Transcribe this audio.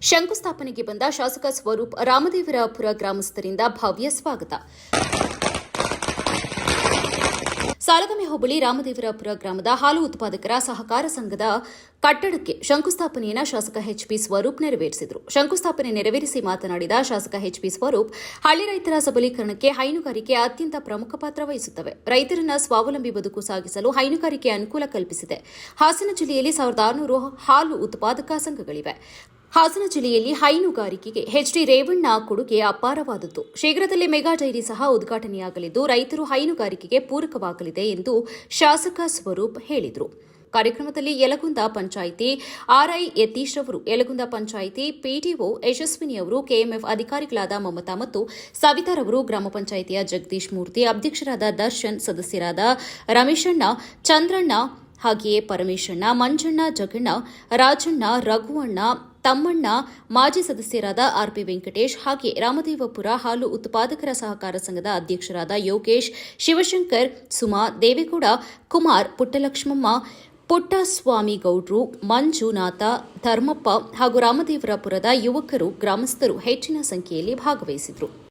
ಶಂಕುಸ್ಥಾಪನೆಗೆ ಬಂದ ಶಾಸಕ ಸ್ವರೂಪ್ ರಾಮದೇವರಾಪುರ ಗ್ರಾಮಸ್ಥರಿಂದ ಭವ್ಯ ಸ್ವಾಗತ. ಸಾಲಗಮೆ ಹೋಬಳಿ ರಾಮದೇವರಾಪುರ ಗ್ರಾಮದ ಹಾಲು ಉತ್ಪಾದಕರ ಸಹಕಾರ ಸಂಘದ ಕಟ್ಟಡಕ್ಕೆ ಶಂಕುಸ್ಥಾಪನೆಯನ್ನು ಶಾಸಕ ಎಚ್ಪಿ ಸ್ವರೂಪ್ ನೆರವೇರಿಸಿದರು. ಶಂಕುಸ್ಥಾಪನೆ ನೆರವೇರಿಸಿ ಮಾತನಾಡಿದ ಶಾಸಕ ಎಚ್ಪಿ ಸ್ವರೂಪ್, ಹಳ್ಳಿ ರೈತರ ಸಬಲೀಕರಣಕ್ಕೆ ಹೈನುಗಾರಿಕೆ ಅತ್ಯಂತ ಪ್ರಮುಖ ಪಾತ್ರ ವಹಿಸುತ್ತವೆ. ರೈತರನ್ನ ಸ್ವಾವಲಂಬಿ ಬದುಕು ಸಾಗಿಸಲು ಹೈನುಗಾರಿಕೆ ಅನುಕೂಲ ಕಲ್ಪಿಸಿದೆ. ಹಾಸನ ಜಿಲ್ಲೆಯಲ್ಲಿ 1600 ಹಾಲು ಉತ್ಪಾದಕ ಸಂಘಗಳಿವೆ. ಹಾಸನ ಜಿಲ್ಲೆಯಲ್ಲಿ ಹೈನುಗಾರಿಕೆಗೆ ಎಚ್ಡಿ ರೇವಣ್ಣ ಕೊಡುಗೆ ಅಪಾರವಾದದ್ದು. ಶೀಘ್ರದಲ್ಲೇ ಮೆಗಾ ಡೈರಿ ಸಹ ಉದ್ಘಾಟನೆಯಾಗಲಿದ್ದು ರೈತರು ಹೈನುಗಾರಿಕೆಗೆ ಪೂರಕವಾಗಲಿದೆ ಎಂದು ಶಾಸಕ ಸ್ವರೂಪ್ ಹೇಳಿದರು. ಕಾರ್ಯಕ್ರಮದಲ್ಲಿ ಯಲಗುಂದ ಪಂಚಾಯಿತಿ ಆರ್ಐ ಯತೀಶ್ ಅವರು, ಯಲಗುಂದ ಪಂಚಾಯಿತಿ ಪಿಡಿಒ ಯಶಸ್ವಿನಿ ಅವರು, ಕೆಎಂಎಫ್ ಅಧಿಕಾರಿಗಳಾದ ಮಮತಾ ಮತ್ತು ಸವಿತಾರವರು, ಗ್ರಾಮ ಪಂಚಾಯಿತಿಯ ಜಗದೀಶ್ ಮೂರ್ತಿ, ಅಧ್ಯಕ್ಷರಾದ ದರ್ಶನ್, ಸದಸ್ಯರಾದ ರಮೇಶಣ್ಣ, ಚಂದ್ರಣ್ಣ, ಹಾಗೆಯೇ ಪರಮೇಶಣ್ಣ, ಮಂಜಣ್ಣ, ಜಗಣ್ಣ, ರಾಜಣ್ಣ, ರಘುವಣ್ಣ, ತಮ್ಮಣ್ಣ, ಮಾಜಿ ಸದಸ್ಯರಾದ ಆರ್ಪಿ ವೆಂಕಟೇಶ್, ಹಾಗೆ ರಾಮದೇವಪುರ ಹಾಲು ಉತ್ಪಾದಕರ ಸಹಕಾರ ಸಂಘದ ಅಧ್ಯಕ್ಷರಾದ ಯೋಗೇಶ್, ಶಿವಶಂಕರ್, ಸುಮಾ, ದೇವೇಗೌಡ, ಕುಮಾರ್, ಪುಟ್ಟಲಕ್ಷ್ಮಮ್ಮ, ಪುಟ್ಟಸ್ವಾಮಿ ಗೌಡ್ರು, ಮಂಜುನಾಥ, ಧರ್ಮಪ್ಪ ಹಾಗೂ ರಾಮದೇವರಾಪುರದ ಯುವಕರು, ಗ್ರಾಮಸ್ಥರು ಹೆಚ್ಚಿನ ಸಂಖ್ಯೆಯಲ್ಲಿ ಭಾಗವಹಿಸಿದರು.